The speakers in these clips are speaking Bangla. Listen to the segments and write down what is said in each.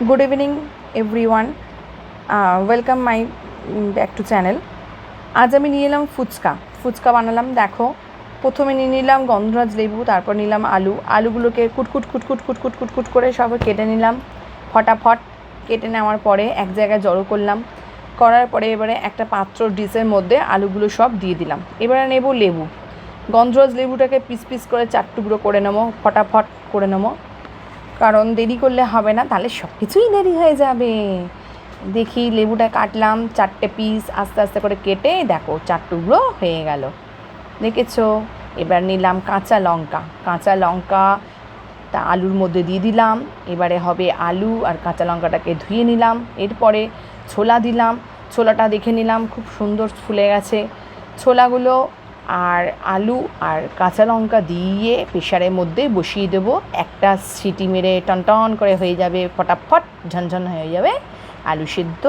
Good evening everyone. Welcome my back to channel. আজ আমি নিয়ে এলাম ফুচকা বানালাম। দেখো, প্রথমে নিয়ে নিলাম গন্ধরাজ লেবু, তারপর নিলাম আলুগুলোকে কুট করে সব কেটে নিলাম। ফটাফট কেটে নেওয়ার পরে এক জায়গায় জড়ো করার পরে এবারে একটা পাত্র ডিশের মধ্যে আলুগুলো সব দিয়ে দিলাম। এবারে নেব লেবু, গন্ধরাজ লেবুটাকে পিস করে 4 টুকরো করে নেবো, ফটাফট করে নেবো, কারণ দেরি করলে হবে না, তাহলে সব কিছুই দেরি হয়ে যাবে। দেখি লেবুটা কাটলাম 4টে পিস, আস্তে আস্তে করে কেটে দেখো 4 টুকরো হয়ে গেল, দেখেছো। এবার নিলাম কাঁচা লঙ্কা তা আলুর মধ্যে দিয়ে দিলাম। এবারে হবে আলু আর কাঁচা লঙ্কাটাকে ধুয়ে নিলাম। এরপরে ছোলা দিলাম, ছোলাটা দেখে নিলাম খুব সুন্দর ফুলে গেছে। ছোলাগুলো আর আলু আর কাঁচা লঙ্কা দিয়ে প্রেশারের মধ্যে বসিয়ে দেবো। একটা সিটি মেরে টন করে হয়ে যাবে, ফটাফট ঝনঝন হয়ে যাবে আলু সেদ্ধ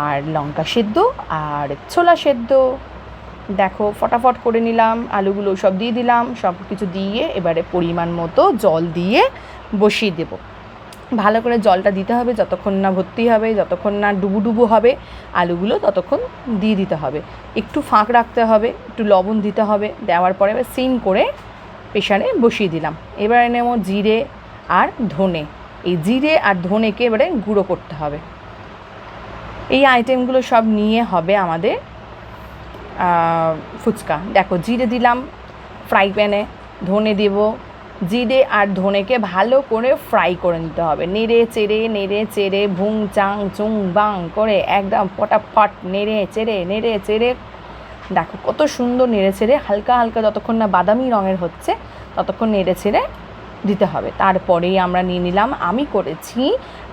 আর লঙ্কা সেদ্ধ আর ছোলা সেদ্ধ। দেখো ফটাফট করে নিলাম, আলুগুলো সব দিয়ে দিলাম, সব কিছু দিয়ে এবারে পরিমাণ মতো জল দিয়ে বসিয়ে দেবো। ভালো করে জলটা দিতে হবে, যতক্ষণ না ভর্তি হবে, যতক্ষণ না ডুবু হবে আলুগুলো, ততক্ষণ দিয়ে দিতে হবে। একটু ফাঁক রাখতে হবে, একটু লবণ দিতে হবে। দেওয়ার পরে এবার সিম করে প্রেশারে বসিয়ে দিলাম। এবারে নেব জিরে আর ধনে। এই জিরে আর ধনেকে এবারে গুঁড়ো করতে হবে। এই আইটেমগুলো সব নিয়ে হবে আমাদের ফুচকা। দেখো জিরে দিলাম ফ্রাই প্যানে, ধনে দেব। জিরে আর ধনেকে ভালো করে ফ্রাই করে নিতে হবে, নেড়ে চেড়ে ভুং চাং চুং বাং করে একদম ফটাফট নেড়ে চেড়ে দেখো কত সুন্দর নেড়ে চেড়ে হালকা যতক্ষণ না বাদামি রঙের হচ্ছে ততক্ষণ নেড়ে চেড়ে দিতে হবে। তারপরেই আমরা নিয়ে নিলাম, আমি করেছি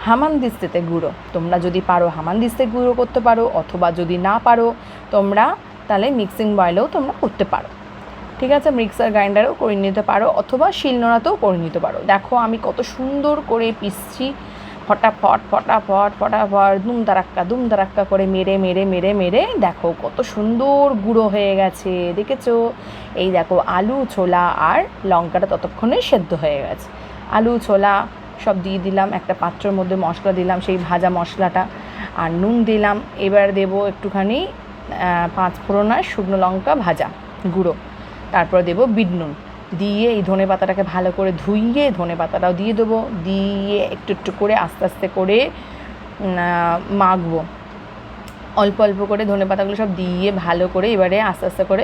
হামানদিস্তাতে গুঁড়ো। তোমরা যদি পারো হামানদিস্তে গুঁড়ো করতে পারো, অথবা যদি না পারো তোমরা তাহলে মিক্সিং বয়েলেও তোমরা করতে পারো, ঠিক আছে। মিক্সার গ্রাইন্ডারও করে নিতে পারো, অথবা শিলনোড়াতেও করে নিতে পারো। দেখো আমি কত সুন্দর করে পিসছি, ফটাফট দুম দারাক্কা করে মেরে দেখো কত সুন্দর গুঁড়ো হয়ে গেছে, দেখেছো। এই দেখো আলু ছোলা আর লঙ্কাটা ততক্ষণে সেদ্ধ হয়ে গেছে। আলু ছোলা সব দিয়ে দিলাম, একটা পাত্রের মধ্যে মশলা দিলাম, সেই ভাজা মশলাটা আর নুন দিলাম। এবার দেবো একটুখানি 5 ফোড়ন আর শুকনো লঙ্কা ভাজা গুঁড়ো, তারপর দেবো বিট নুন দিয়ে এই ধনে পাতাটাকে ভালো করে ধুইয়ে ধনে পাতাটাও দিয়ে দেবো, দিয়ে একটু করে আস্তে করে মাখবো। অল্প করে ধনে পাতাগুলো সব দিয়ে ভালো করে এবারে আস্তে করে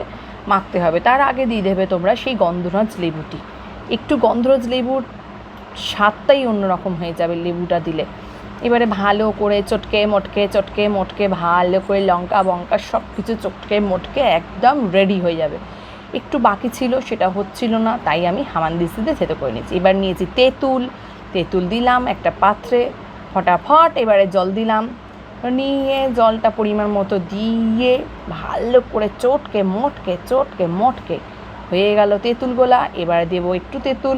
মাখতে হবে। তার আগে দিয়ে দেবে তোমরা সেই গন্ধরাজ লেবুটি। একটু গন্ধরাজ লেবুর স্বাদটাই অন্যরকম হয়ে যাবে লেবুটা দিলে। এবারে ভালো করে চটকে মটকে ভালো করে লঙ্কা সব কিছু চটকে মটকে একদম রেডি হয়ে যাবে। একটু বাকি ছিল, সেটা হচ্ছিল না, তাই আমি হামানদিস্তাতে থেতো করে নিয়েছি। এবার নিয়েছি তেঁতুল দিলাম একটা পাত্রে, ফটাফট এবারে জল দিলাম, নিয়ে জলটা পরিমাণ মতো দিয়ে ভালো করে চটকে মটকে হয়ে গেল তেঁতুল গোলা। এবারে দেবো একটু তেঁতুল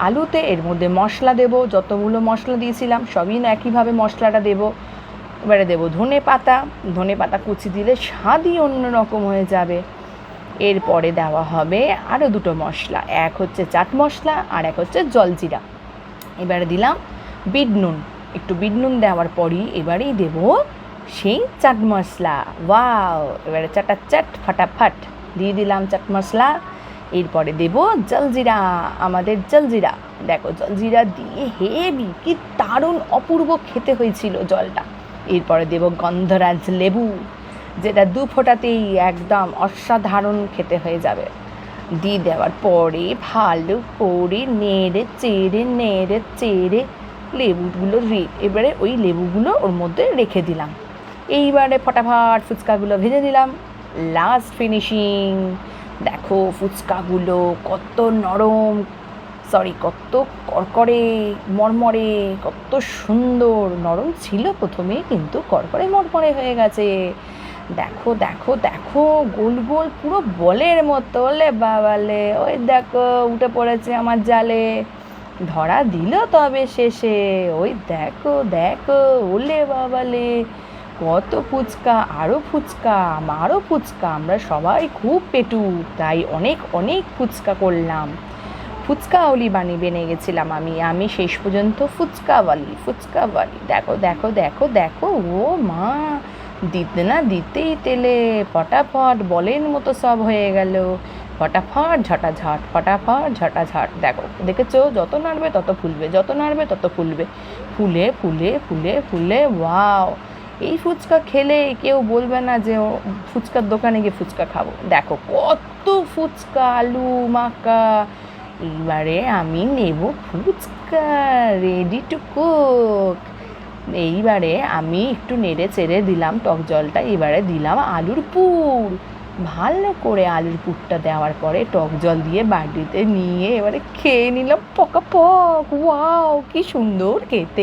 আলুতে, এর মধ্যে মশলা দেবো, যতগুলো মশলা দিয়েছিলাম সবই না একইভাবে মশলাটা দেবো। এবারে দেবো ধনে পাতা কুচি দিলে স্বাদই অন্যরকম হয়ে যাবে। এরপরে দেওয়া হবে আরও 2টো মশলা, এক হচ্ছে চাট মশলা আর এক হচ্ছে জলজিরা। এবারে দিলাম বিট নুন, একটু বিট নুন দেওয়ার পরই এবারেই দেবো সেই চাট মশলা। ওয়াও, এবারে চাট ফটাফট দিয়ে দিলাম চাট মশলা। এরপরে দেবো জলজিরা, আমাদের জলজিরা। দেখো জলজিরা দিয়ে হেবি কি দারুণ অপূর্ব খেতে হয়েছিল জলটা। এরপরে দেবো গন্ধরাজ লেবু, যেটা 2 ফোঁটাতেই একদম অসাধারণ খেতে হয়ে যাবে। দিয়ে দেওয়ার পরে ভালো করে নেড়ে চেড়ে লেবুগুলো এবারে ওই লেবুগুলো ওর মধ্যে রেখে দিলাম। এইবারে ফটাফট ফুচকাগুলো ভেজে নিলাম। লাস্ট ফিনিশিং, দেখো ফুচকাগুলো কত নরম, কত কড়কড়ে মরমরে, কত সুন্দর। নরম ছিল প্রথমে, কিন্তু কড়কড়ে মরমরে হয়ে গেছে। দেখো গোল পুরো বলের মতো। বাবালে, ওই দেখো উঠে পড়েছে আমার জালে, ধরা দিল তবে শেষে। ওই দেখো ওলে বাবালে, কত ফুচকা, আরও ফুচকা। আমরা সবাই খুব পেটু, তাই অনেক ফুচকা করলাম। ফুচকাওয়ালি বেনে গেছিলাম আমি শেষ পর্যন্ত ফুচকাওয়ালি। দেখো দেখো দেখো দেখো, ও মা, দিতে না দিতেই তেলে ফটাফট বলের মতো সব হয়ে গেল। ফটাফট ঝটাঝট, ফটাফট ঝটাঝট। দেখো, দেখেছো, যত নাড়বে তত ফুলবে, যত নাড়বে তত ফুলবে, ফুলে ফুলে ফুলে ফুলে ওয়াও! এই ফুচকা খেলে কেউ বলবে না যে ফুচকার দোকানে গিয়ে ফুচকা খাবো। দেখো কত ফুচকা, আলু মাখা। এইবারে আমি নেব ফুচকা, রেডি টু কুক। এইবারে আমি একটু নেড়ে চেড়ে দিলাম টক জলটা, এবারে দিলাম আলুর পুর। ভালো করে আলুর পুরটা দেওয়ার পরে টক জল দিয়ে বাটিতে নিয়ে এবারে খেয়ে নিলাম পকাপক। ওয়াও, কি সুন্দর খেতে!